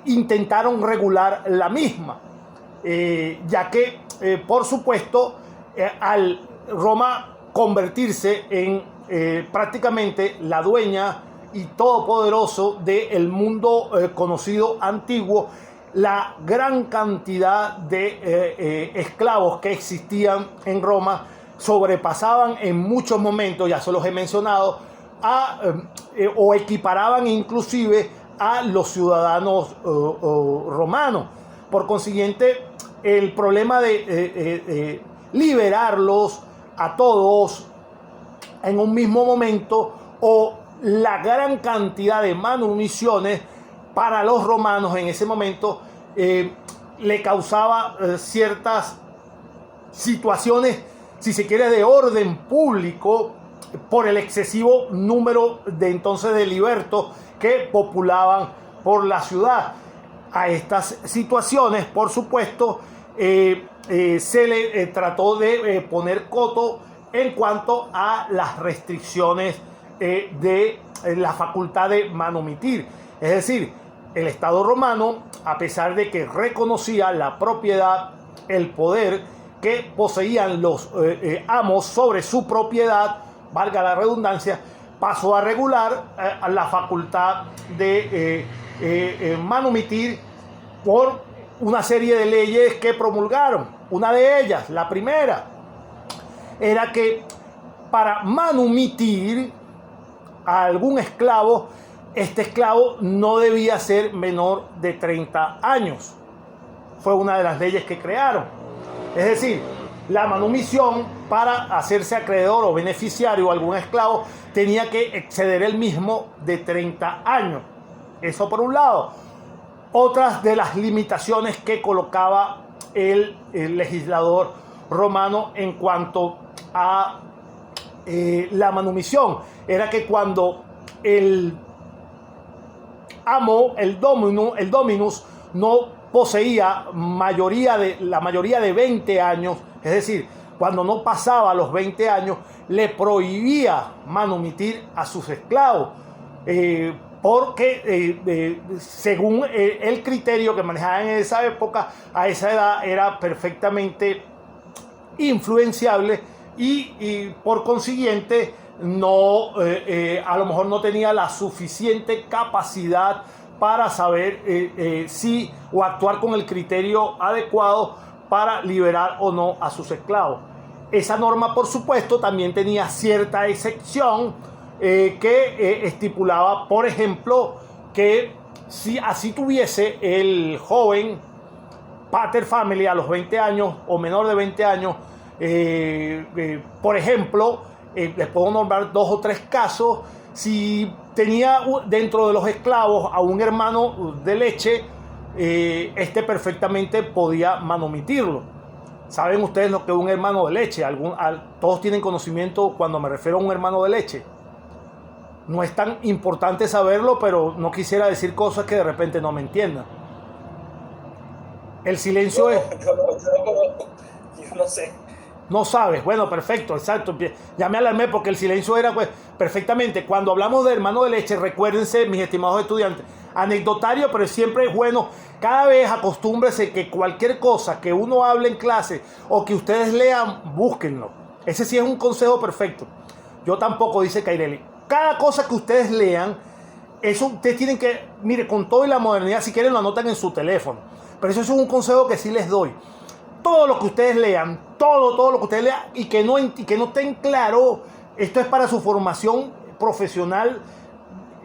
intentaron regular la misma, ya que, por supuesto, al Roma convertirse en prácticamente la dueña y todopoderoso del mundo conocido antiguo, la gran cantidad de esclavos que existían en Roma sobrepasaban en muchos momentos, ya se los he mencionado, o equiparaban inclusive a los ciudadanos romanos. Por consiguiente, el problema de liberarlos a todos en un mismo momento, o la gran cantidad de manumisiones para los romanos en ese momento, le causaba ciertas situaciones, si se quiere, de orden público, por el excesivo número de entonces de libertos que populaban por la ciudad. A estas situaciones, por supuesto, se le trató de poner coto en cuanto a las restricciones de la facultad de manumitir. Es decir, el Estado romano, a pesar de que reconocía la propiedad, el poder que poseían los amos sobre su propiedad, valga la redundancia, pasó a regular la facultad de manumitir por una serie de leyes que promulgaron. Una de ellas, la primera, era que para manumitir a algún esclavo, este esclavo no debía ser menor de 30 años. Fue una de las leyes que crearon. Es decir, la manumisión, para hacerse acreedor o beneficiario a algún esclavo, tenía que exceder el mismo de 30 años. Eso por un lado. Otras de las limitaciones que colocaba el legislador romano en cuanto a la manumisión era que cuando el amo, el dominus, no poseía la mayoría de 20 años, es decir, cuando no pasaba los 20 años, le prohibía manumitir a sus esclavos, porque según el criterio que manejaban en esa época, a esa edad era perfectamente influenciable y por consiguiente no, a lo mejor no tenía la suficiente capacidad para saber si o actuar con el criterio adecuado para liberar o no a sus esclavos. Esa norma, por supuesto, también tenía cierta excepción que estipulaba, por ejemplo, que si así tuviese el joven pater family a los 20 años o menor de 20 años, por ejemplo, les puedo nombrar 2 o 3 casos. Si tenía dentro de los esclavos a un hermano de leche, este perfectamente podía manumitirlo. ¿Saben ustedes lo que es un hermano de leche? Todos tienen conocimiento cuando me refiero a un hermano de leche. No es tan importante saberlo, pero no quisiera decir cosas que de repente no me entiendan. El silencio es... Yo no sé. No sabes. Bueno, perfecto, exacto. Ya me alarmé porque el silencio era, pues, perfectamente. Cuando hablamos de hermano de leche, recuérdense, mis estimados estudiantes, anecdotario, pero siempre es bueno. Cada vez acostúmbrese que cualquier cosa que uno hable en clase o que ustedes lean, búsquenlo. Ese sí es un consejo perfecto. Yo tampoco, dice Caireli. Cada cosa que ustedes lean, eso ustedes tienen que, mire, con todo y la modernidad, si quieren lo anotan en su teléfono. Pero eso es un consejo que sí les doy. Todo lo que ustedes lean, todo lo que ustedes lean y que no estén claro, esto es para su formación profesional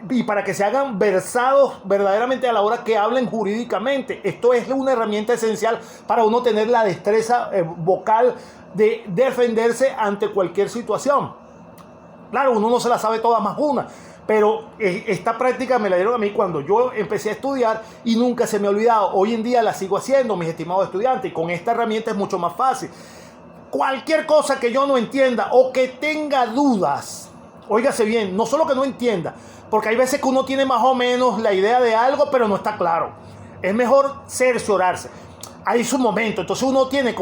y para que se hagan versados verdaderamente a la hora que hablen jurídicamente. Esto es una herramienta esencial para uno tener la destreza vocal de defenderse ante cualquier situación. Claro, uno no se la sabe todas más una, pero esta práctica me la dieron a mí cuando yo empecé a estudiar y nunca se me ha olvidado. Hoy en día la sigo haciendo, mis estimados estudiantes, y con esta herramienta es mucho más fácil. Cualquier cosa que yo no entienda o que tenga dudas, óigase bien, no solo que no entienda, porque hay veces que uno tiene más o menos la idea de algo, pero no está claro. Es mejor cerciorarse. Hay su momento, entonces uno tiene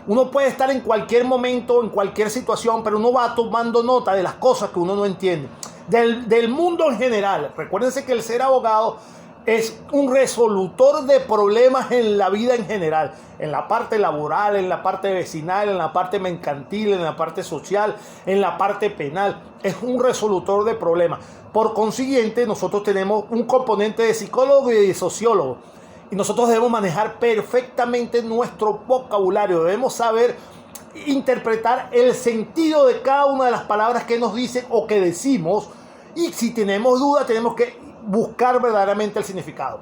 uno puede estar en cualquier momento, en cualquier situación, pero uno va tomando nota de las cosas que uno no entiende. Del mundo en general. Recuérdense que el ser abogado es un resolutor de problemas en la vida en general, en la parte laboral, en la parte vecinal, en la parte mercantil, en la parte social, en la parte penal. Es un resolutor de problemas. Por consiguiente, nosotros tenemos un componente de psicólogo y de sociólogo. Y nosotros debemos manejar perfectamente nuestro vocabulario. Debemos saber interpretar el sentido de cada una de las palabras que nos dicen o que decimos. Y si tenemos duda, tenemos que buscar verdaderamente el significado.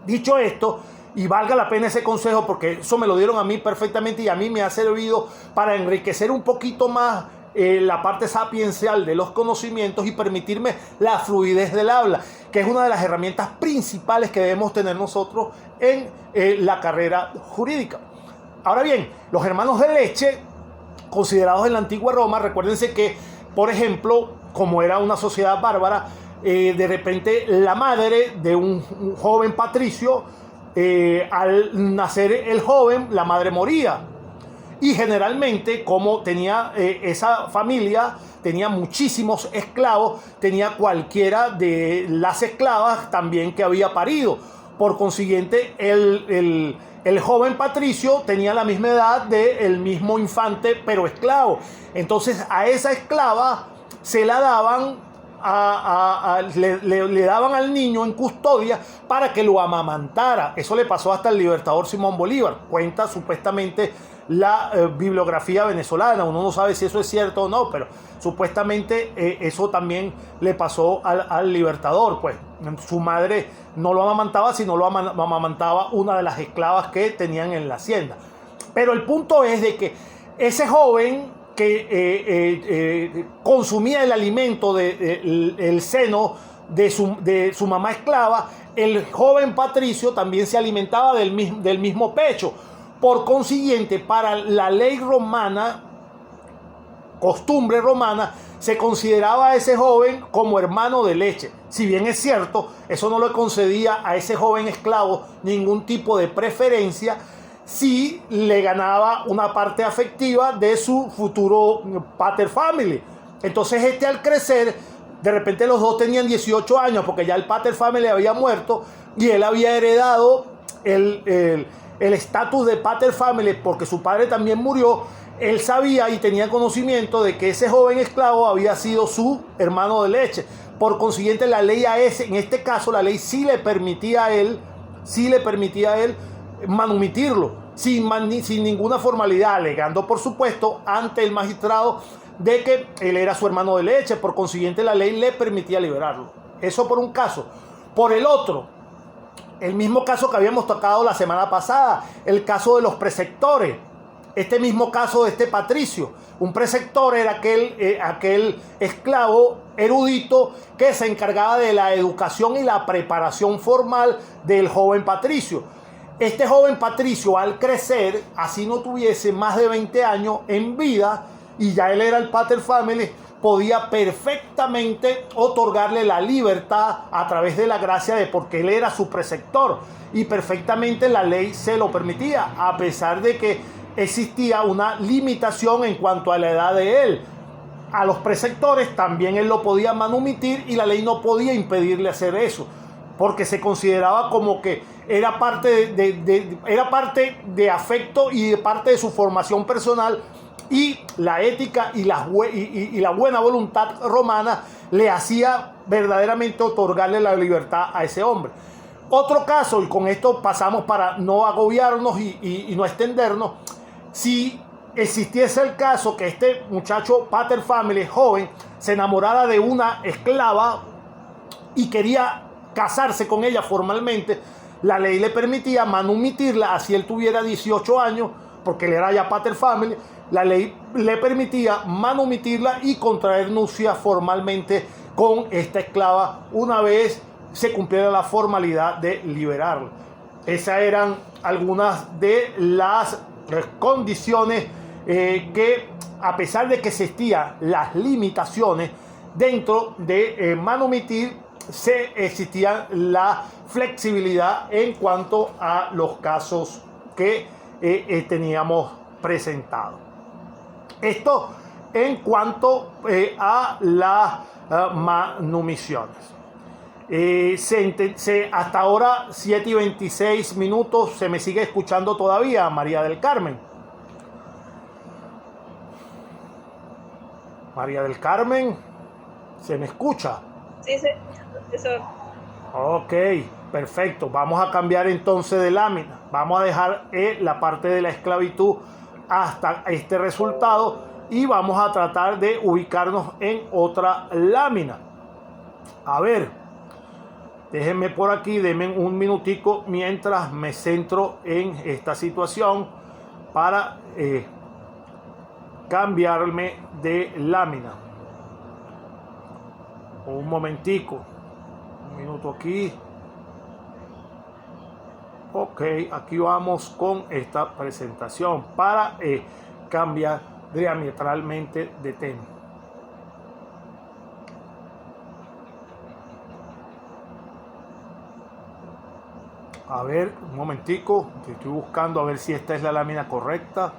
Dicho esto, y valga la pena ese consejo porque eso me lo dieron a mí perfectamente y a mí me ha servido para enriquecer un poquito más la parte sapiencial de los conocimientos y permitirme la fluidez del habla, que es una de las herramientas principales que debemos tener nosotros en la carrera jurídica. Ahora bien, los hermanos de leche, considerados en la antigua Roma, recuérdense que, por ejemplo, como era una sociedad bárbara, de repente la madre de un joven patricio, al nacer el joven, la madre moría. Y generalmente, como tenía esa familia, tenía muchísimos esclavos, tenía cualquiera de las esclavas también que había parido. Por consiguiente, el joven patricio tenía la misma edad del mismo infante, pero esclavo. Entonces, a esa esclava se la daban, le daban al niño en custodia para que lo amamantara. Eso le pasó hasta el libertador Simón Bolívar. Cuenta supuestamente la bibliografía venezolana. Uno no sabe si eso es cierto o no, pero supuestamente eso también le pasó al libertador. Pues su madre no lo amamantaba, sino lo amamantaba una de las esclavas que tenían en la hacienda. Pero el punto es de que ese joven que consumía el alimento del seno de su mamá esclava, el joven patricio también se alimentaba del mismo pecho. Por consiguiente, para la ley romana, costumbre romana, se consideraba a ese joven como hermano de leche. Si bien es cierto, eso no le concedía a ese joven esclavo ningún tipo de preferencia, si le ganaba una parte afectiva de su futuro pater family. Entonces al crecer, de repente los dos tenían 18 años porque ya el pater family había muerto y él había heredado el estatus de pater family porque su padre también murió. Él sabía y tenía conocimiento de que ese joven esclavo había sido su hermano de leche. Por consiguiente, la ley en este caso, la ley sí le permitía a él manumitirlo sin ninguna formalidad, alegando por supuesto ante el magistrado de que él era su hermano de leche. Por consiguiente, la ley le permitía liberarlo. Eso por un caso. Por el otro, el mismo caso que habíamos tocado la semana pasada, el caso de los preceptores. Este mismo caso de este patricio. Un preceptor era aquel esclavo erudito que se encargaba de la educación y la preparación formal del joven patricio. Este joven patricio, al crecer, así no tuviese más de 20 años en vida y ya él era el pater family, podía perfectamente otorgarle la libertad a través de la gracia de porque él era su preceptor y perfectamente la ley se lo permitía, a pesar de que existía una limitación en cuanto a la edad de él. A los preceptores también él lo podía manumitir y la ley no podía impedirle hacer eso, porque se consideraba como que era parte de afecto y de parte de su formación personal, y la ética y la buena voluntad romana le hacía verdaderamente otorgarle la libertad a ese hombre. Otro caso, y con esto pasamos para no agobiarnos y no extendernos, si existiese el caso que este muchacho pater family joven se enamorara de una esclava y quería casarse con ella formalmente, la ley le permitía manumitirla, así él tuviera 18 años, porque él era ya pater family, la ley le permitía manumitirla y contraer nupcias formalmente con esta esclava una vez se cumpliera la formalidad de liberarla. Esas eran algunas de las condiciones que, a pesar de que existían las limitaciones dentro de manumitir, existía la flexibilidad en cuanto a los casos que teníamos presentados. Esto en cuanto a las manumisiones. Hasta ahora 7:26, se me sigue escuchando todavía, María del Carmen. María del Carmen, ¿se me escucha? Sí, sí, profesor. Ok, perfecto. Vamos a cambiar entonces de lámina. Vamos a dejar la parte de la esclavitud hasta este resultado y vamos a tratar de ubicarnos en otra lámina. A ver, déjenme por aquí, denme un minutico mientras me centro en esta situación para cambiarme de lámina. Un momentico, un minuto aquí. Ok, aquí vamos con esta presentación para cambiar diametralmente de tema. A ver, un momentico, estoy buscando a ver si esta es la lámina correcta.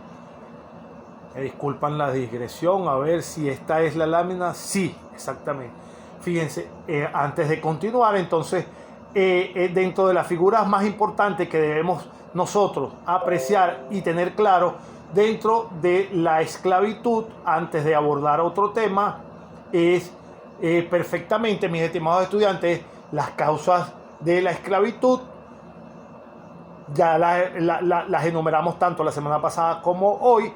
Me disculpan la digresión, a ver si esta es la lámina. Sí, exactamente. Fíjense, antes de continuar, entonces, dentro de las figuras más importantes que debemos nosotros apreciar y tener claro dentro de la esclavitud, antes de abordar otro tema, es perfectamente, mis estimados estudiantes, las causas de la esclavitud. Ya las enumeramos tanto la semana pasada como hoy,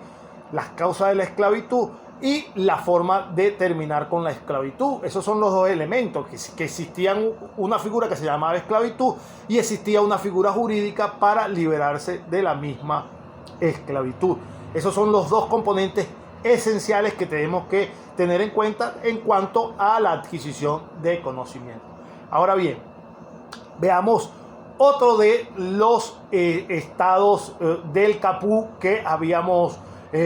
las causas de la esclavitud y la forma de terminar con la esclavitud. Esos son los dos elementos, que existían una figura que se llamaba esclavitud y existía una figura jurídica para liberarse de la misma esclavitud. Esos son los dos componentes esenciales que tenemos que tener en cuenta en cuanto a la adquisición de conocimiento. Ahora bien, veamos otro de los estados del capú que habíamos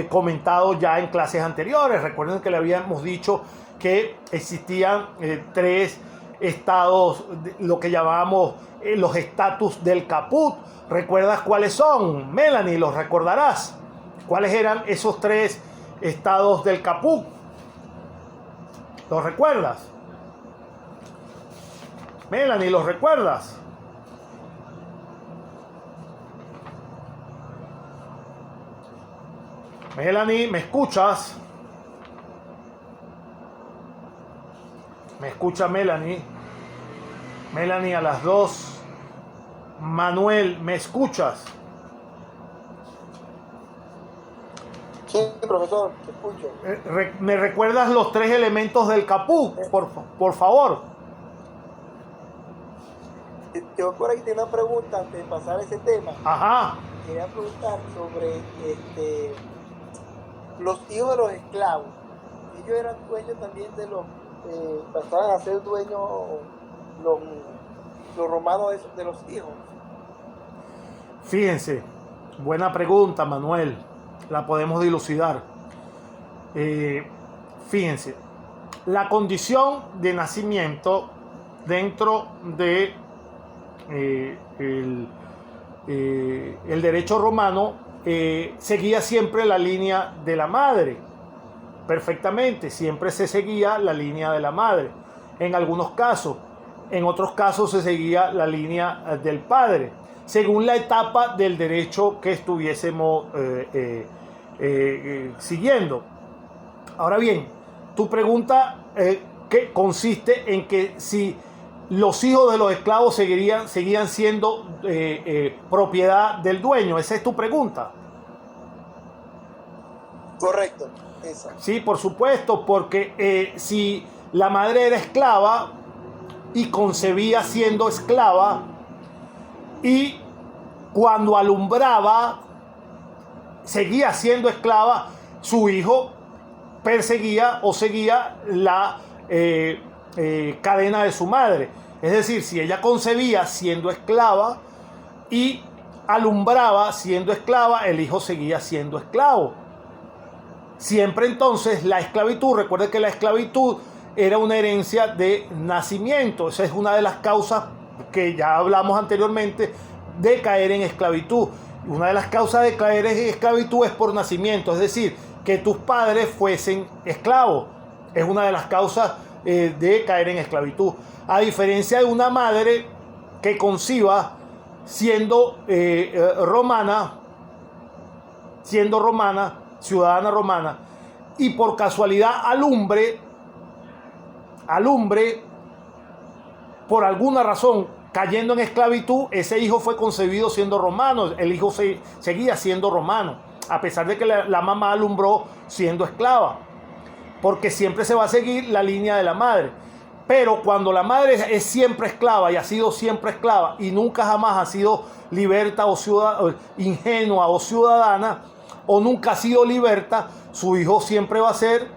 comentado ya en clases anteriores. Recuerden que le habíamos dicho que existían tres estados, lo que llamábamos los estatus del caput. ¿Recuerdas cuáles son? Melanie, ¿los recordarás? ¿Cuáles eran esos tres estados del caput? ¿Los recuerdas? Melanie, ¿los recuerdas? Melanie, ¿me escuchas? ¿Me escucha Melanie? Melanie a las 2. Manuel, ¿me escuchas? Sí, profesor, te escucho. ¿Me recuerdas los tres elementos del capú? Por favor. Yo por ahí tengo una pregunta antes de pasar ese tema. Ajá. Quería preguntar sobre los hijos de los esclavos. Ellos eran dueños también de los, pasaban a ser dueños los romanos de los hijos. Fíjense, buena pregunta, Manuel. La podemos dilucidar. Fíjense, la condición de nacimiento dentro de el derecho romano seguía siempre la línea de la madre. Perfectamente, siempre se seguía la línea de la madre. En algunos casos, en otros casos se seguía la línea del padre, según la etapa del derecho que estuviésemos siguiendo. Ahora bien, tu pregunta que consiste en que si los hijos de los esclavos seguían siendo propiedad del dueño. ¿Esa es tu pregunta? Correcto, esa. Sí, por supuesto, porque si la madre era esclava y concebía siendo esclava, y cuando alumbraba seguía siendo esclava, su hijo perseguía o seguía la cadena de su madre. Es decir, si ella concebía siendo esclava y alumbraba siendo esclava, el hijo seguía siendo esclavo. Siempre entonces la esclavitud, recuerde que la esclavitud era una herencia de nacimiento. Esa es una de las causas que ya hablamos anteriormente de caer en esclavitud. Una de las causas de caer en esclavitud es por nacimiento, es decir, que tus padres fuesen esclavos. Es una de las causas de caer en esclavitud. A diferencia de una madre que conciba siendo romana, ciudadana romana, y por casualidad alumbre, por alguna razón, cayendo en esclavitud, ese hijo fue concebido siendo romano, el hijo seguía siendo romano, a pesar de que la mamá alumbró siendo esclava, porque siempre se va a seguir la línea de la madre. Pero cuando la madre es siempre esclava y ha sido siempre esclava y nunca jamás ha sido liberta o ingenua o ciudadana, o nunca ha sido liberta, su hijo siempre va a ser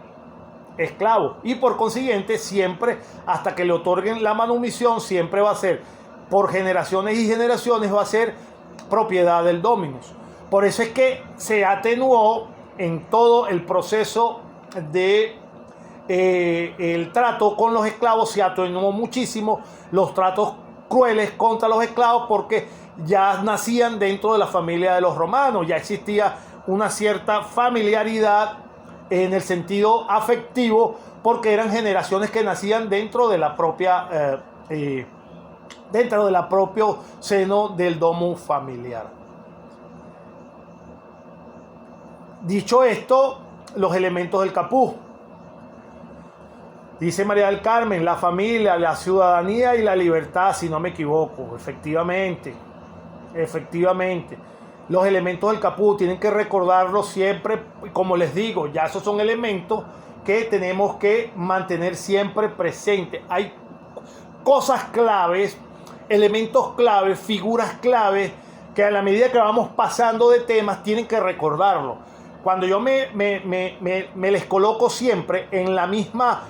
esclavo. Y por consiguiente, siempre, hasta que le otorguen la manumisión, siempre va a ser, por generaciones y generaciones, va a ser propiedad del dominus. Por eso es que se atenuó en todo el proceso de el trato con los esclavos, se atenuó muchísimo los tratos crueles contra los esclavos, porque ya nacían dentro de la familia de los romanos, ya existía una cierta familiaridad en el sentido afectivo, porque eran generaciones que nacían dentro de la propia dentro del propio seno del domus familiar. Dicho esto, los elementos del caput. Dice María del Carmen, la familia, la ciudadanía y la libertad, si no me equivoco. Efectivamente. Los elementos del caput tienen que recordarlos siempre, como les digo, ya esos son elementos que tenemos que mantener siempre presentes. Hay cosas claves, elementos claves, figuras claves, que a la medida que vamos pasando de temas tienen que recordarlo. Cuando yo me les coloco siempre en la misma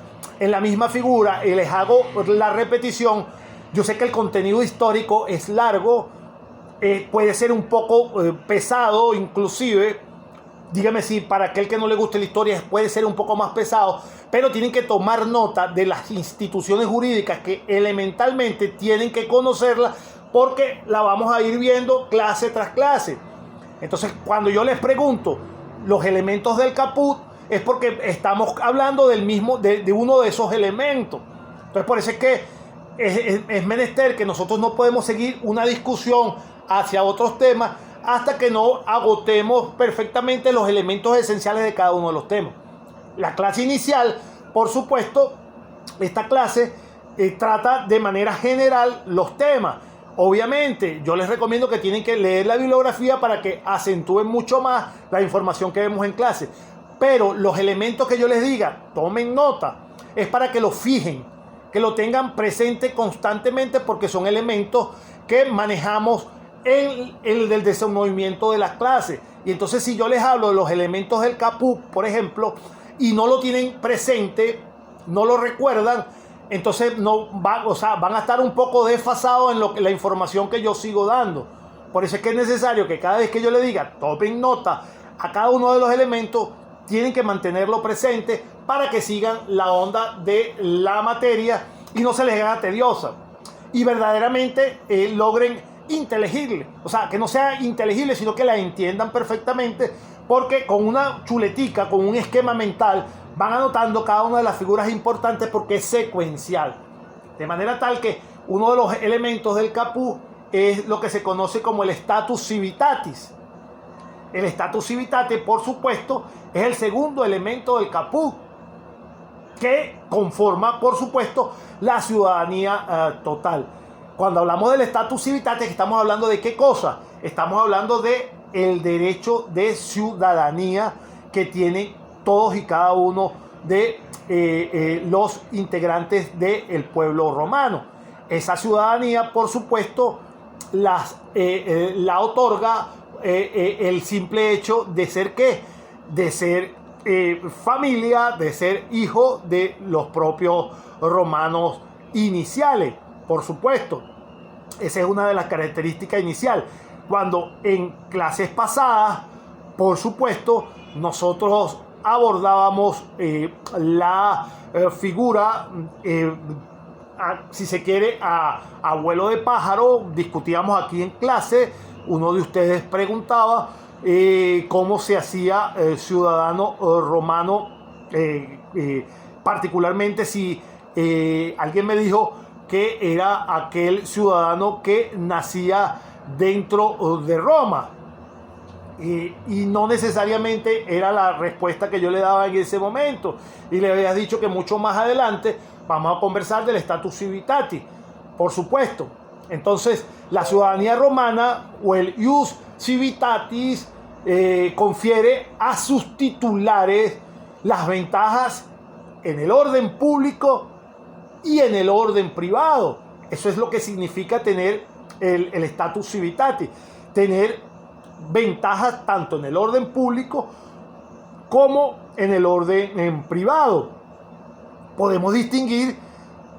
figura y les hago la repetición, yo sé que el contenido histórico es largo, puede ser un poco pesado, inclusive, dígame si para aquel que no le guste la historia puede ser un poco más pesado, pero tienen que tomar nota de las instituciones jurídicas que elementalmente tienen que conocerlas, porque la vamos a ir viendo clase tras clase. Entonces, cuando yo les pregunto los elementos del caput, es porque estamos hablando del mismo, de uno de esos elementos. Entonces, por eso es que es menester que nosotros no podemos seguir una discusión hacia otros temas hasta que no agotemos perfectamente los elementos esenciales de cada uno de los temas. La clase inicial, por supuesto, esta clase trata de manera general los temas. Obviamente, yo les recomiendo que tienen que leer la bibliografía para que acentúen mucho más la información que vemos en clase. Pero los elementos que yo les diga, tomen nota, es para que lo fijen, que lo tengan presente constantemente, porque son elementos que manejamos en el desenvolvimiento de las clases. Y entonces, si yo les hablo de los elementos del caput, por ejemplo, y no lo tienen presente, no lo recuerdan, entonces van a estar un poco desfasados en la información que yo sigo dando. Por eso es que es necesario que cada vez que yo les diga, tomen nota a cada uno de los elementos, tienen que mantenerlo presente para que sigan la onda de la materia y no se les haga tediosa y verdaderamente logren inteligible, o sea, que no sea inteligible, sino que la entiendan perfectamente, porque con una chuletica, con un esquema mental, van anotando cada una de las figuras importantes, porque es secuencial, de manera tal que uno de los elementos del caput es lo que se conoce como el status civitatis. El status civitatis, por supuesto, es el segundo elemento del caput, que conforma, por supuesto, la ciudadanía total. Cuando hablamos del status civitatis, estamos hablando de qué cosa. Estamos hablando de el derecho de ciudadanía que tienen todos y cada uno de los integrantes del pueblo romano. Esa ciudadanía, por supuesto, la otorga el simple hecho de ser ¿qué? De ser familia, de ser hijo de los propios romanos iniciales, por supuesto. Esa es una de las características iniciales. Cuando en clases pasadas, por supuesto, nosotros abordábamos la figura, si se quiere, a vuelo de pájaro, discutíamos aquí en clase, uno de ustedes preguntaba cómo se hacía ciudadano romano, particularmente si alguien me dijo que era aquel ciudadano que nacía dentro de Roma. Y no necesariamente era la respuesta que yo le daba en ese momento. Y le había dicho que mucho más adelante vamos a conversar del status civitatis, por supuesto. Entonces, la ciudadanía romana o el ius civitatis confiere a sus titulares las ventajas en el orden público y en el orden privado. Eso es lo que significa tener el status civitatis, tener ventajas tanto en el orden público como en el orden privado. Podemos distinguir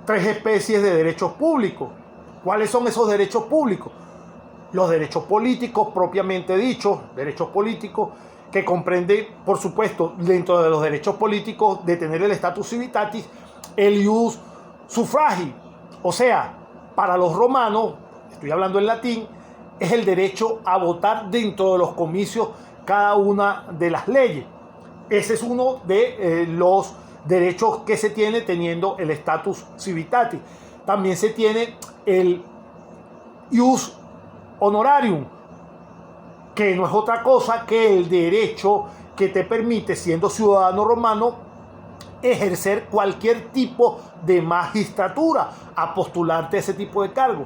tres especies de derechos públicos. ¿Cuáles son esos derechos públicos? Los derechos políticos propiamente dichos, derechos políticos que comprenden, por supuesto, dentro de los derechos políticos de tener el status civitatis, el ius suffragii, o sea, para los romanos, estoy hablando en latín, es el derecho a votar dentro de los comicios cada una de las leyes. Ese es uno de los derechos que se tiene teniendo el status civitatis. También se tiene el ius honorarium, que no es otra cosa que el derecho que te permite, siendo ciudadano romano, ejercer cualquier tipo de magistratura, a postularte a ese tipo de cargo.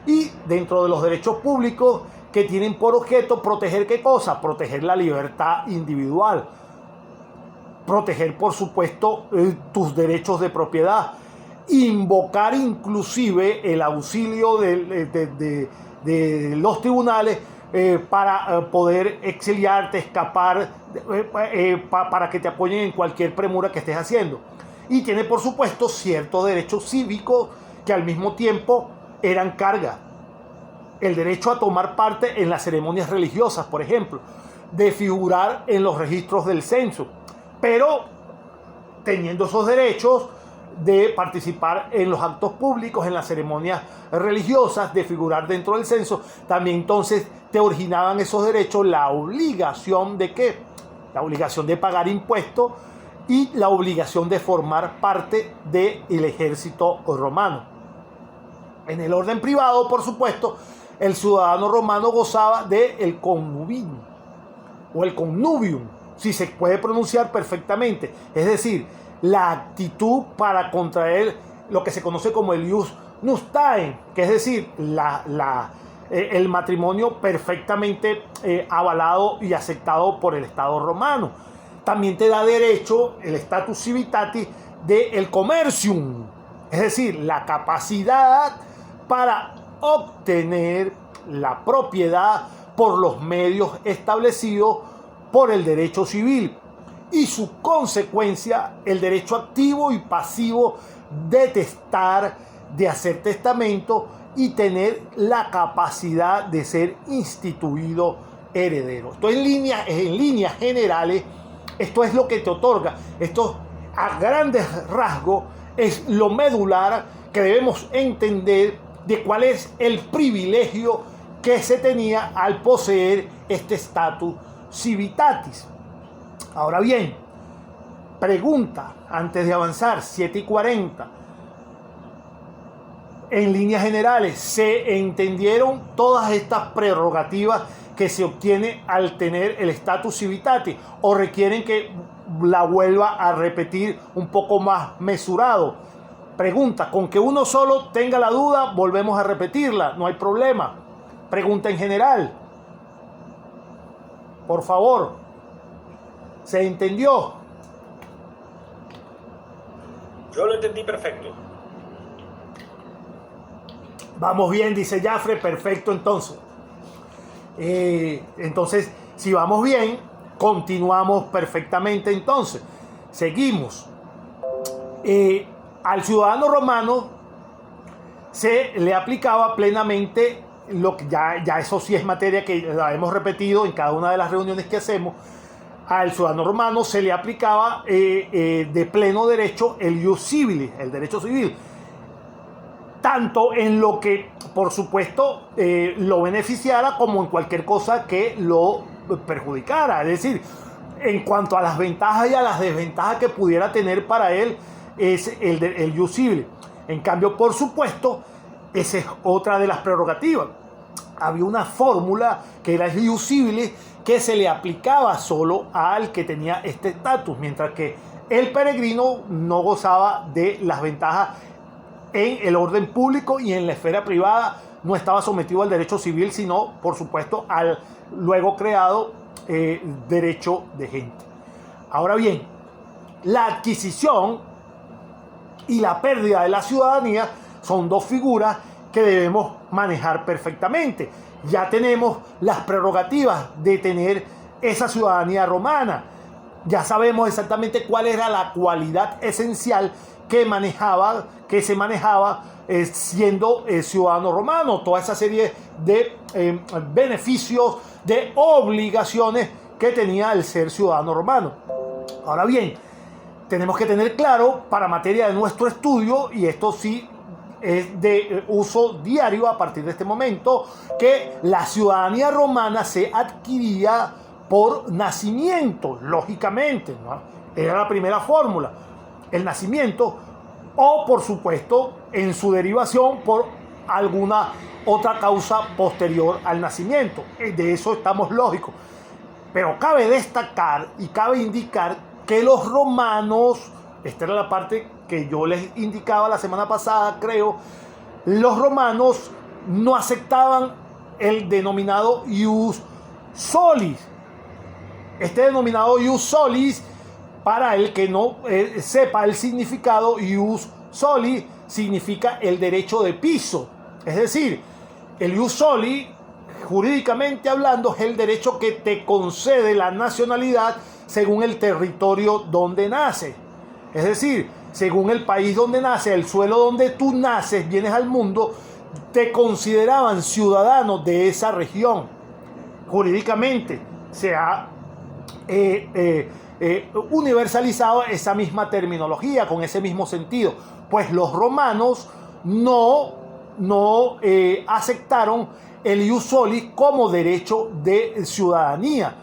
Y dentro de los derechos públicos que tienen por objeto proteger ¿qué cosa? Proteger la libertad individual, proteger por supuesto tus derechos de propiedad, invocar inclusive el auxilio de los tribunales para poder exiliarte, escapar, para que te apoyen en cualquier premura que estés haciendo. Y tiene por supuesto ciertos derechos cívicos que al mismo tiempo eran carga. El derecho a tomar parte en las ceremonias religiosas, por ejemplo, de figurar en los registros del censo, pero teniendo esos derechos de participar en los actos públicos, en las ceremonias religiosas, de figurar dentro del censo, también entonces te originaban esos derechos la obligación de ¿qué? La obligación de pagar impuestos y la obligación de formar parte del ejército romano. En el orden privado, por supuesto, el ciudadano romano gozaba del connubium o el connubium, si se puede pronunciar perfectamente, es decir, la actitud para contraer lo que se conoce como el ius nustae, que es decir, el matrimonio perfectamente avalado y aceptado por el Estado romano. También te da derecho el status civitatis del commercium, es decir, la capacidad para obtener la propiedad por los medios establecidos por el derecho civil y su consecuencia, el derecho activo y pasivo de testar, de hacer testamento y tener la capacidad de ser instituido heredero. Esto en líneas generales, esto es lo que te otorga. Esto a grandes rasgos es lo medular que debemos entender de cuál es el privilegio que se tenía al poseer este status civitatis. Ahora bien, pregunta antes de avanzar, 7:40. En líneas generales, ¿se entendieron todas estas prerrogativas que se obtiene al tener el status civitatis o requieren que la vuelva a repetir un poco más mesurado? Pregunta, con que uno solo tenga la duda, volvemos a repetirla, no hay problema. Pregunta en general. Por favor, ¿se entendió? Yo lo entendí perfecto. Vamos bien, dice Jafre, perfecto entonces. Entonces, si vamos bien, continuamos perfectamente entonces. Seguimos. Al ciudadano romano se le aplicaba plenamente lo que ya eso sí es materia que la hemos repetido en cada una de las reuniones que hacemos. Al ciudadano romano se le aplicaba de pleno derecho el ius civilis, el derecho civil, tanto en lo que por supuesto lo beneficiara como en cualquier cosa que lo perjudicara, es decir, en cuanto a las ventajas y a las desventajas que pudiera tener para él es el ius civile. En cambio, por supuesto, esa es otra de las prerrogativas. Había una fórmula que era el ius civile que se le aplicaba solo al que tenía este estatus, mientras que el peregrino no gozaba de las ventajas en el orden público y en la esfera privada, no estaba sometido al derecho civil, sino, por supuesto, al luego creado derecho de gente. Ahora bien, la adquisición y la pérdida de la ciudadanía son dos figuras que debemos manejar perfectamente. Ya tenemos las prerrogativas de tener esa ciudadanía romana. Ya sabemos exactamente cuál era la cualidad esencial que se manejaba siendo ciudadano romano. Toda esa serie de beneficios, de obligaciones que tenía el ser ciudadano romano. Ahora bien, tenemos que tener claro para materia de nuestro estudio, y esto sí es de uso diario a partir de este momento, que la ciudadanía romana se adquiría por nacimiento, lógicamente, ¿no? Era la primera fórmula, el nacimiento, o por supuesto en su derivación por alguna otra causa posterior al nacimiento. De eso estamos lógicos. Pero cabe destacar y cabe indicar que los romanos, esta era la parte que yo les indicaba la semana pasada, creo, los romanos no aceptaban el denominado ius solis. Este denominado ius solis, para el que no sepa el significado, ius soli significa el derecho de piso. Es decir, el ius soli, jurídicamente hablando, es el derecho que te concede la nacionalidad según el territorio donde naces. Es decir, según el país donde naces, el suelo donde tú naces, vienes al mundo, te consideraban ciudadano de esa región. Jurídicamente se ha universalizado esa misma terminología, con ese mismo sentido. Pues los romanos no aceptaron el ius soli como derecho de ciudadanía.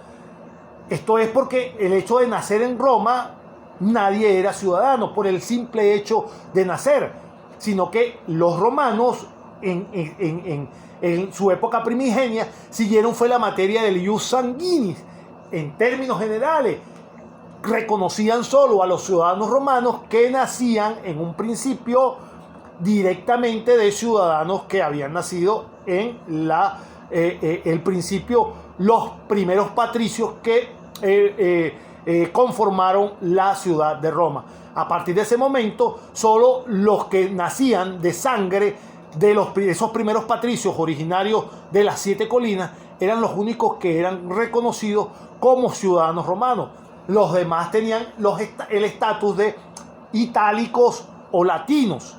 Esto es porque el hecho de nacer en Roma, nadie era ciudadano por el simple hecho de nacer, sino que los romanos en su época primigenia siguieron fue la materia del ius sanguinis. En términos generales, reconocían solo a los ciudadanos romanos que nacían en un principio directamente de ciudadanos que habían nacido en el principio, los primeros patricios que conformaron la ciudad de Roma. A partir de ese momento, solo los que nacían de sangre de esos primeros patricios originarios de las 7 colinas eran los únicos que eran reconocidos como ciudadanos romanos. Los demás tenían el estatus de itálicos o latinos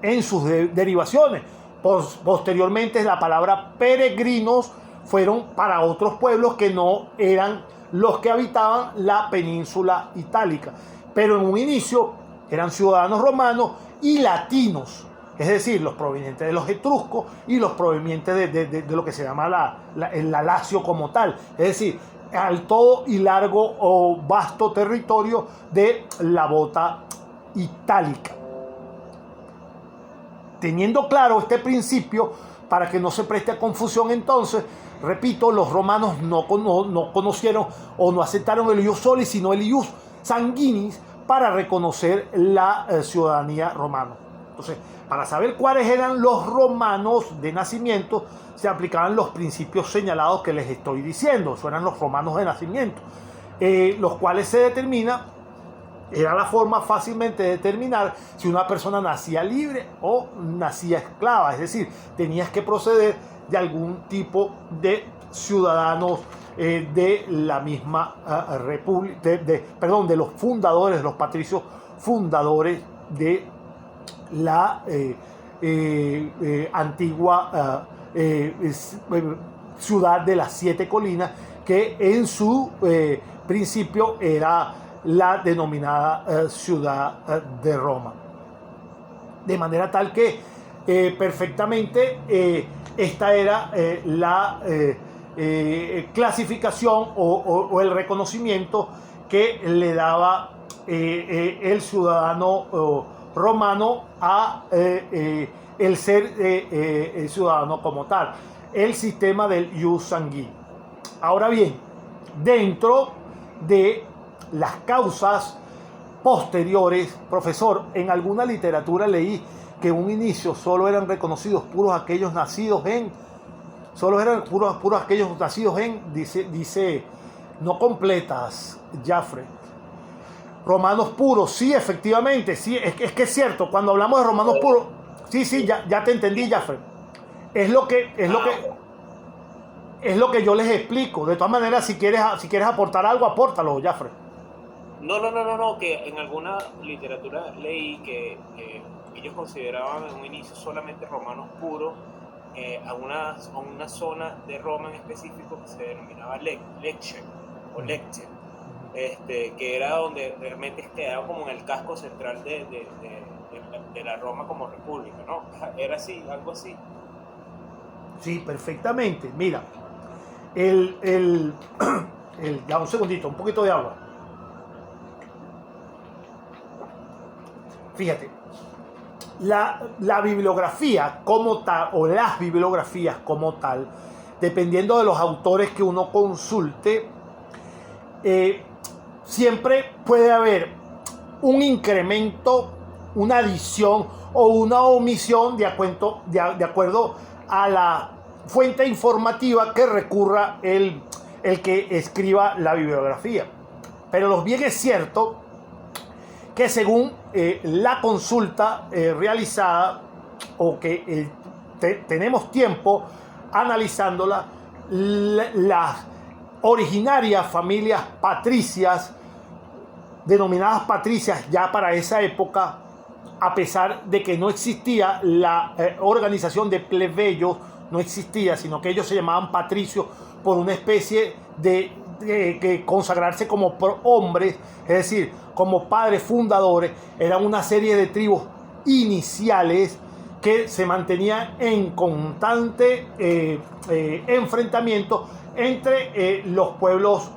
en sus derivaciones. Posteriormente, la palabra peregrinos fueron para otros pueblos que no eran los que habitaban la península itálica. Pero en un inicio eran ciudadanos romanos y latinos, es decir, los provenientes de los etruscos y los provenientes de lo que se llama el Lacio como tal, es decir, al todo y largo o vasto territorio de la bota itálica. Teniendo claro este principio, para que no se preste a confusión, entonces, repito, los romanos no conocieron o no aceptaron el ius soli, sino el ius sanguinis para reconocer la ciudadanía romana. Entonces, para saber cuáles eran los romanos de nacimiento, se aplicaban los principios señalados que les estoy diciendo. Eso eran los romanos de nacimiento, los cuales se determina, era la forma fácilmente de determinar si una persona nacía libre o nacía esclava. Es decir, tenías que proceder de algún tipo de ciudadanos de la misma república, de los fundadores, de los patricios fundadores de la antigua ciudad de las 7 colinas, que en su principio era la denominada ciudad de Roma. De manera tal que perfectamente esta era la clasificación o el reconocimiento que le daba el ciudadano romano a el ser el ciudadano como tal, el sistema del ius sanguinis. Ahora bien, dentro de las causas posteriores, profesor, en alguna literatura leí que en un inicio solo eran reconocidos puros aquellos nacidos en, dice, no completas, Jafre. Romanos puros, sí, efectivamente, sí, es que es cierto, cuando hablamos de romanos puros, sí, ya te entendí, Jafre. Es lo que yo les explico. De todas maneras, si quieres aportar algo, apórtalo, Jafre. No, que en alguna literatura leí que ellos consideraban en un inicio solamente romanos puros a una zona de Roma en específico que se denominaba Lecce o Lecce, que era donde realmente quedaba como en el casco central de la Roma como república, ¿no? Era así, algo así. Sí, perfectamente. Mira, ya un segundito, un poquito de agua. Fíjate, la bibliografía como tal, o las bibliografías como tal, dependiendo de los autores que uno consulte, siempre puede haber un incremento, una adición o una omisión de acuerdo a la fuente informativa que recurra el que escriba la bibliografía. Pero lo bien es cierto que según la consulta realizada, o que tenemos tiempo analizándola, las originarias familias patricias, denominadas patricias ya para esa época, a pesar de que no existía la organización de plebeyos, no existía, sino que ellos se llamaban patricios por una especie de que consagrarse como hombres, es decir, como padres fundadores. Eran una serie de tribus iniciales que se mantenían en constante enfrentamiento entre los pueblos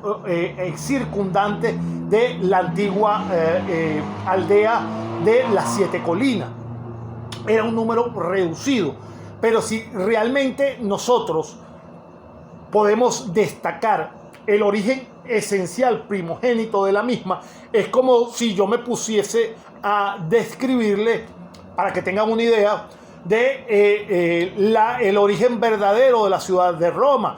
circundantes de la antigua aldea de las 7 colinas. Era un número reducido, pero si realmente nosotros podemos destacar el origen esencial primogénito de la misma, es como si yo me pusiese a describirle, para que tengan una idea, de el origen verdadero de la ciudad de Roma.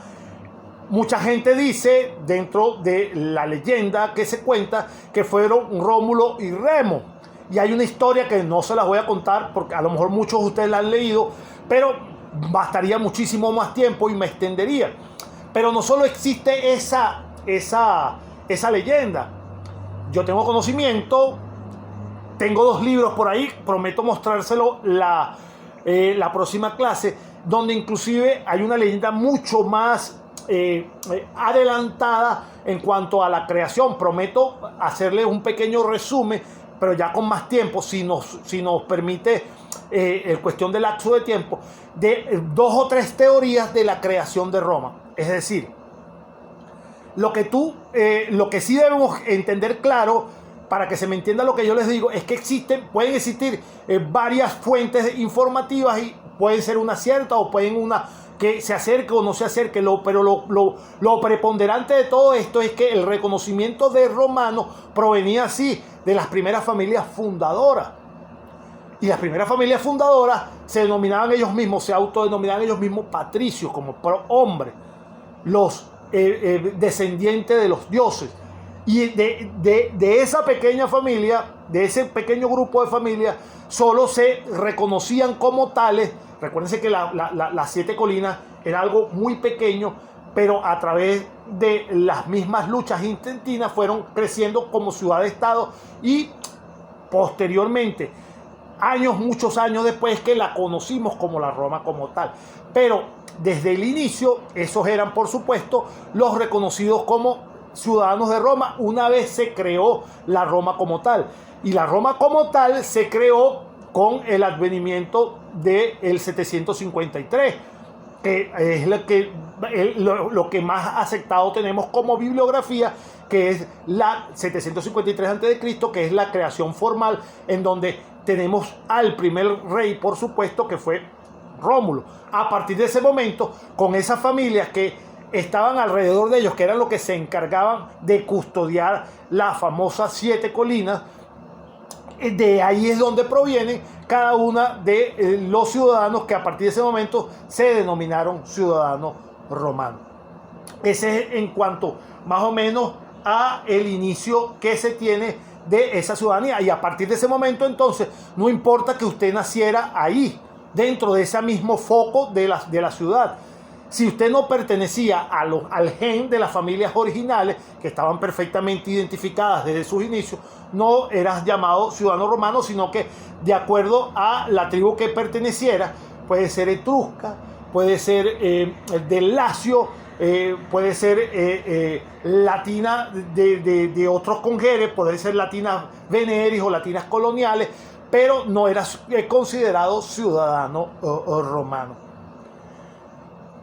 Mucha gente dice, dentro de la leyenda que se cuenta, que fueron Rómulo y Remo. Y hay una historia que no se las voy a contar, porque a lo mejor muchos de ustedes la han leído, pero bastaría muchísimo más tiempo y me extendería. Pero no solo existe esa leyenda. Yo tengo conocimiento, tengo 2 libros por ahí, prometo mostrárselo la próxima clase, donde inclusive hay una leyenda mucho más adelantada en cuanto a la creación. Prometo hacerles un pequeño resumen, pero ya con más tiempo, si nos permite cuestión del lapso de tiempo, de 2 o 3 teorías de la creación de Roma. Es decir, lo que sí debemos entender claro, para que se me entienda lo que yo les digo, es que pueden existir varias fuentes informativas, y pueden ser una cierta o pueden una que se acerque o no se acerque, pero lo preponderante de todo esto es que el reconocimiento de romanos provenía así de las primeras familias fundadoras. Y las primeras familias fundadoras se autodenominaban ellos mismos patricios, como hombres, los descendientes de los dioses. Y de esa pequeña familia, de ese pequeño grupo de familias, solo se reconocían como tales. Recuérdense que las 7 colinas era algo muy pequeño, pero a través de las mismas luchas intestinas fueron creciendo como ciudad-estado, y posteriormente, muchos años después, que la conocimos como la Roma como tal. Pero desde el inicio, esos eran, por supuesto, los reconocidos como ciudadanos de Roma, una vez se creó la Roma como tal. Y la Roma como tal se creó con el advenimiento del 753, que es lo que más aceptado tenemos como bibliografía, que es la 753 a.C., que es la creación formal, en donde tenemos al primer rey, por supuesto, que fue Rómulo. A partir de ese momento, con esas familias que estaban alrededor de ellos, que eran los que se encargaban de custodiar las famosas 7 colinas, de ahí es donde provienen cada una de los ciudadanos que a partir de ese momento se denominaron ciudadanos romanos. Ese es en cuanto más o menos a el inicio que se tiene de esa ciudadanía, y a partir de ese momento entonces no importa que usted naciera ahí, dentro de ese mismo foco de la ciudad. Si usted no pertenecía al gen de las familias originales, que estaban perfectamente identificadas desde sus inicios, no eras llamado ciudadano romano, sino que de acuerdo a la tribu que perteneciera, puede ser etrusca, puede ser del Lacio, puede ser latina de otros congéneres, puede ser latinas veneris o latinas coloniales, pero no eras considerado ciudadano romano.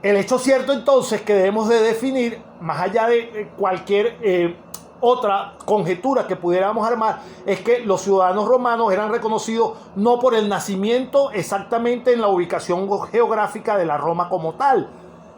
El hecho cierto entonces que debemos de definir, más allá de cualquier otra conjetura que pudiéramos armar, es que los ciudadanos romanos eran reconocidos no por el nacimiento exactamente en la ubicación geográfica de la Roma como tal,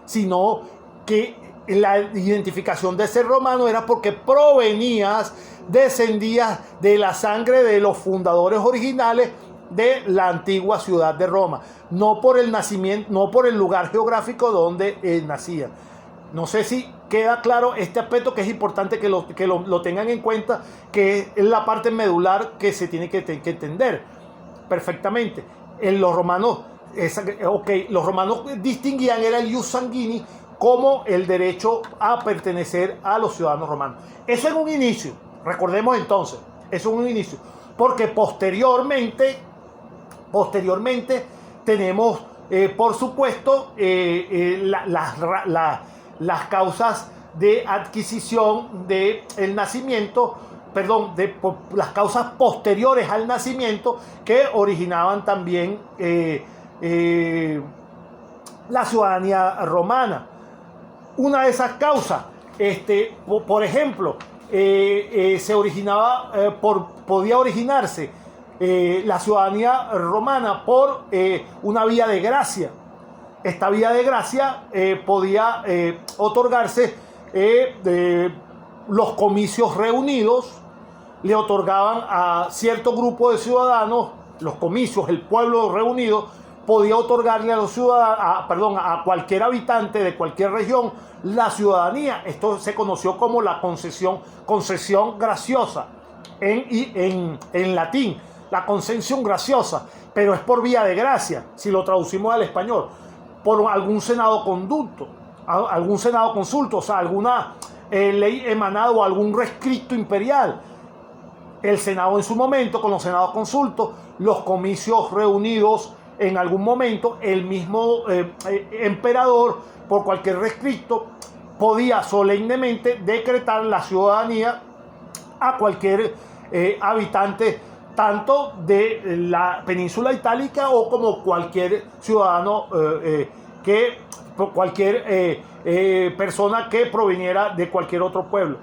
sino que la identificación de ser romano era porque provenías, descendías de la sangre de los fundadores originales de la antigua ciudad de Roma, no por el nacimiento, no por el lugar geográfico donde nacían. No sé si queda claro este aspecto, que es importante que lo tengan en cuenta, que es la parte medular que se tiene que entender perfectamente. Los romanos distinguían era el ius sanguinis como el derecho a pertenecer a los ciudadanos romanos. Eso en un inicio, recordemos entonces, eso en un inicio, porque posteriormente tenemos, por supuesto, las causas de adquisición del nacimiento, las causas posteriores al nacimiento que originaban también la ciudadanía romana. Una de esas causas, por ejemplo, podía originarse la ciudadanía romana por una vía de gracia. Esta vía de gracia podía otorgarse los comicios reunidos, le otorgaban a cierto grupo de ciudadanos, los comicios, el pueblo reunido, podía otorgarle a los ciudadanos, a cualquier habitante de cualquier región la ciudadanía. Esto se conoció como la concesión graciosa en latín, la concesión graciosa, pero es por vía de gracia, si lo traducimos al español, por algún senado consulto, o sea, alguna ley emanada o algún rescrito imperial. El Senado en su momento, con los senados consultos, los comicios reunidos en algún momento, el mismo emperador, por cualquier rescrito, podía solemnemente decretar la ciudadanía a cualquier habitante, tanto de la península itálica o como cualquier ciudadano, cualquier persona que proviniera de cualquier otro pueblo.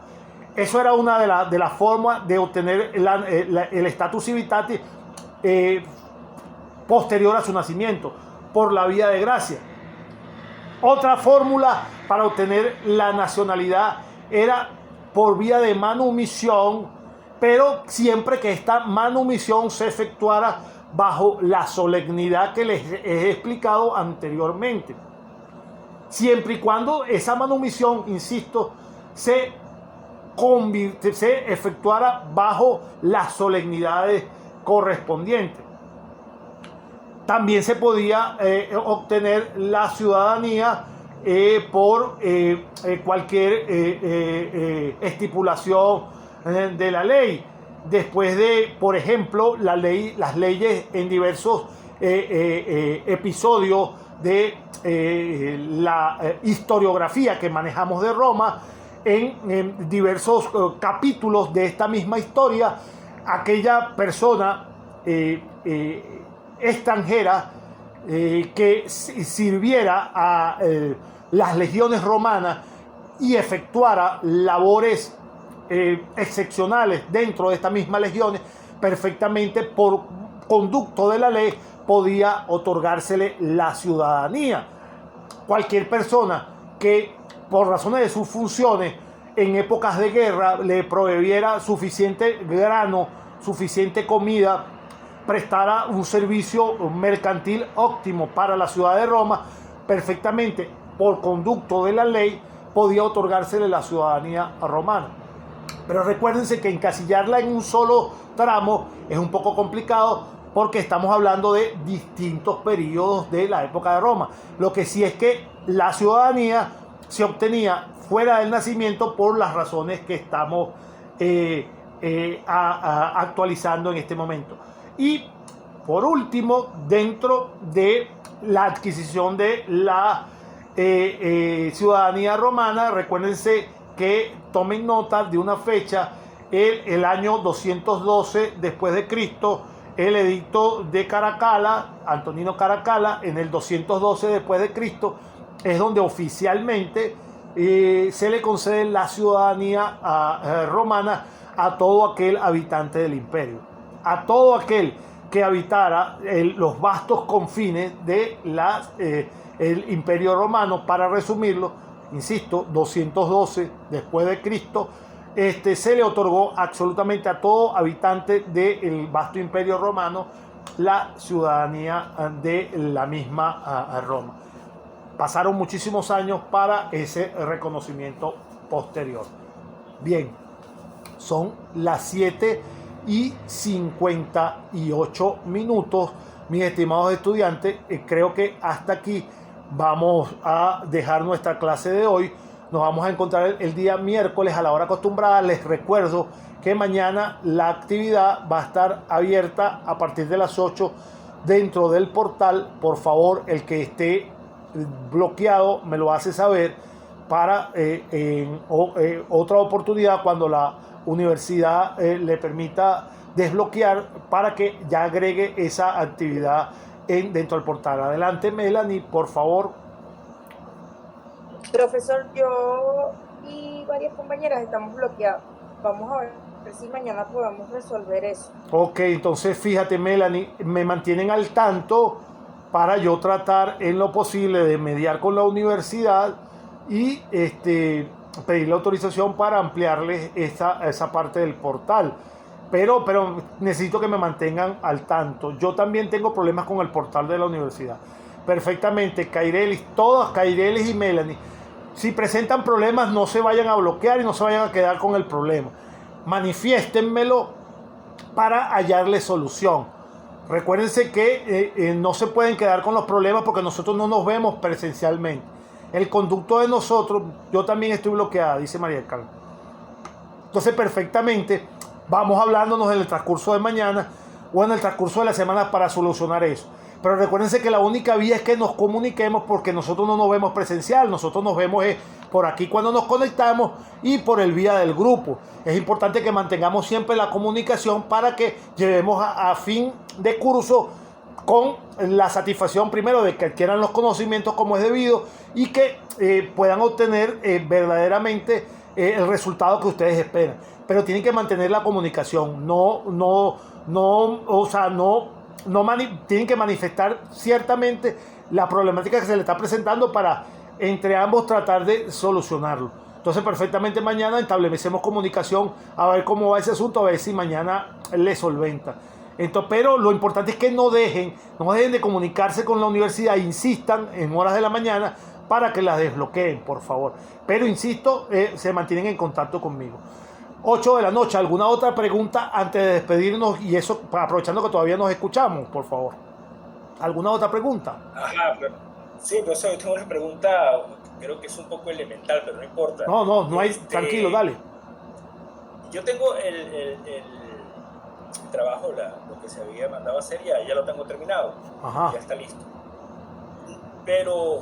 Eso era una de las formas de obtener el status civitatis posterior a su nacimiento, por la vía de gracia. Otra fórmula para obtener la nacionalidad era por vía de manumisión, pero siempre que esta manumisión se efectuara bajo la solemnidad que les he explicado anteriormente. Siempre y cuando esa manumisión, insisto, se efectuara bajo las solemnidades correspondientes. También se podía obtener la ciudadanía por cualquier estipulación de la ley. Después de, por ejemplo, las leyes en diversos episodios de la historiografía que manejamos de Roma, en diversos capítulos de esta misma historia, aquella persona extranjera que sirviera a las legiones romanas y efectuara labores excepcionales dentro de estas mismas legiones, perfectamente por conducto de la ley podía otorgársele la ciudadanía. Cualquier persona que por razones de sus funciones en épocas de guerra le proveviera suficiente grano, suficiente comida, prestara un servicio mercantil óptimo para la ciudad de Roma, perfectamente por conducto de la ley podía otorgársele la ciudadanía romana. Pero recuérdense que encasillarla en un solo tramo es un poco complicado porque estamos hablando de distintos periodos de la época de Roma. Lo que sí es que la ciudadanía se obtenía fuera del nacimiento por las razones que estamos actualizando en este momento. Y por último, dentro de la adquisición de la ciudadanía romana, recuérdense que tomen nota de una fecha, el año 212 después de Cristo, el edicto de Caracalla, Antonino Caracalla, en el 212 después de Cristo, es donde oficialmente se le concede la ciudadanía romana a todo aquel habitante del imperio, a todo aquel que habitara los vastos confines de el imperio romano. Para resumirlo, insisto, 212 después de Cristo, se le otorgó absolutamente a todo habitante del vasto imperio romano la ciudadanía de la misma Roma. Pasaron muchísimos años para ese reconocimiento posterior. Bien, son las 7:58, mis estimados estudiantes. Creo que hasta aquí vamos a dejar nuestra clase de hoy. Nos vamos a encontrar el día miércoles a la hora acostumbrada. Les recuerdo que mañana la actividad va a estar abierta a partir de las 8 dentro del portal. Por favor, el que esté bloqueado me lo hace saber para otra oportunidad, cuando la universidad le permita desbloquear, para que ya agregue esa actividad dentro del portal. Adelante, Melanie, por favor. Profesor, yo y varias compañeras estamos bloqueados. Vamos a ver si mañana podemos resolver eso. Ok, entonces fíjate, Melanie, me mantienen al tanto para yo tratar en lo posible de mediar con la universidad y pedirle autorización para ampliarles esa parte del portal. Pero necesito que me mantengan al tanto. Yo también tengo problemas con el portal de la universidad. Perfectamente, Kairelis, todas Kairelis y Melanie, si presentan problemas, no se vayan a bloquear y no se vayan a quedar con el problema. Manifiéstenmelo para hallarle solución. Recuérdense que no se pueden quedar con los problemas porque nosotros no nos vemos presencialmente. El conducto de nosotros, yo también estoy bloqueada, dice María del Carmen. Entonces, perfectamente, vamos hablándonos en el transcurso de mañana o en el transcurso de la semana para solucionar eso. Pero recuérdense que la única vía es que nos comuniquemos, porque nosotros no nos vemos presencial, nosotros nos vemos por aquí cuando nos conectamos y por el vía del grupo. Es importante que mantengamos siempre la comunicación para que llevemos a fin de curso con la satisfacción primero de que adquieran los conocimientos como es debido y que puedan obtener verdaderamente el resultado que ustedes esperan. Pero tienen que mantener la comunicación, tienen que manifestar ciertamente la problemática que se le está presentando para entre ambos tratar de solucionarlo. Entonces, perfectamente mañana establecemos comunicación a ver cómo va ese asunto, a ver si mañana le solventa. Entonces, pero lo importante es que no dejen de comunicarse con la universidad, insistan en horas de la mañana para que las desbloqueen, por favor. Pero insisto, se mantienen en contacto conmigo. 8 de la noche, ¿alguna otra pregunta antes de despedirnos? Y eso, aprovechando que todavía nos escuchamos, por favor. ¿Alguna otra pregunta? Ajá, sí, profesor, yo tengo una pregunta, creo que es un poco elemental, pero no importa. No hay, tranquilo, dale. Yo tengo el trabajo, lo que se había mandado a hacer, ya lo tengo terminado. Ajá. Ya está listo. Pero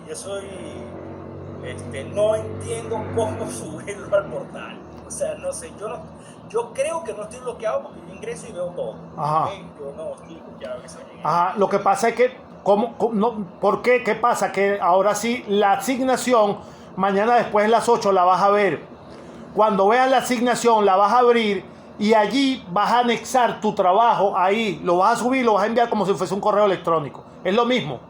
yo no entiendo cómo subirlo al portal. O sea, no sé, yo creo que no estoy bloqueado porque yo ingreso y veo todo. Ajá. ¿Okay? Yo no estoy bloqueado. Ajá, lo que pasa es que, ¿por qué? ¿Qué pasa? Que ahora sí, la asignación, mañana después de las 8 la vas a ver. Cuando veas la asignación, la vas a abrir y allí vas a anexar tu trabajo ahí. Lo vas a subir, lo vas a enviar como si fuese un correo electrónico. Es lo mismo.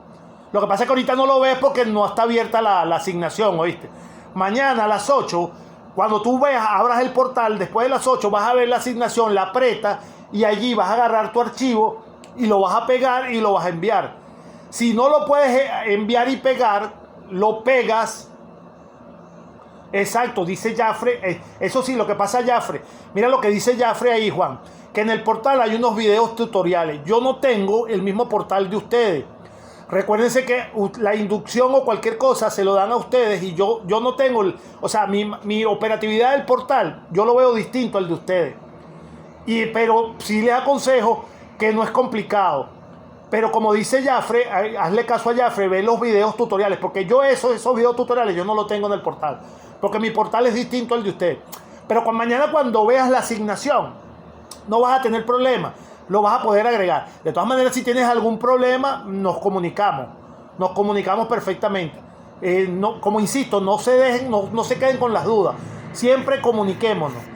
Lo que pasa es que ahorita no lo ves porque no está abierta la asignación, ¿oíste? Mañana a las 8, cuando tú veas, abras el portal, después de las 8 vas a ver la asignación, la apretas y allí vas a agarrar tu archivo y lo vas a pegar y lo vas a enviar. Si no lo puedes enviar y pegar, lo pegas. Exacto, dice Jafre. Eso sí, lo que pasa, Jafre. Mira lo que dice Jafre ahí, Juan. Que en el portal hay unos videos tutoriales. Yo no tengo el mismo portal de ustedes. Recuérdense que la inducción o cualquier cosa se lo dan a ustedes y yo no tengo, o sea, mi operatividad del portal, yo lo veo distinto al de ustedes. Pero sí les aconsejo que no es complicado. Pero como dice Jafre, hazle caso a Jafre, ve los videos tutoriales, porque yo esos videos tutoriales yo no los tengo en el portal, porque mi portal es distinto al de ustedes. Pero mañana cuando veas la asignación, no vas a tener problema, lo vas a poder agregar. De todas maneras, si tienes algún problema, nos comunicamos perfectamente. Como insisto, no se dejen, no se queden con las dudas, siempre comuniquémonos.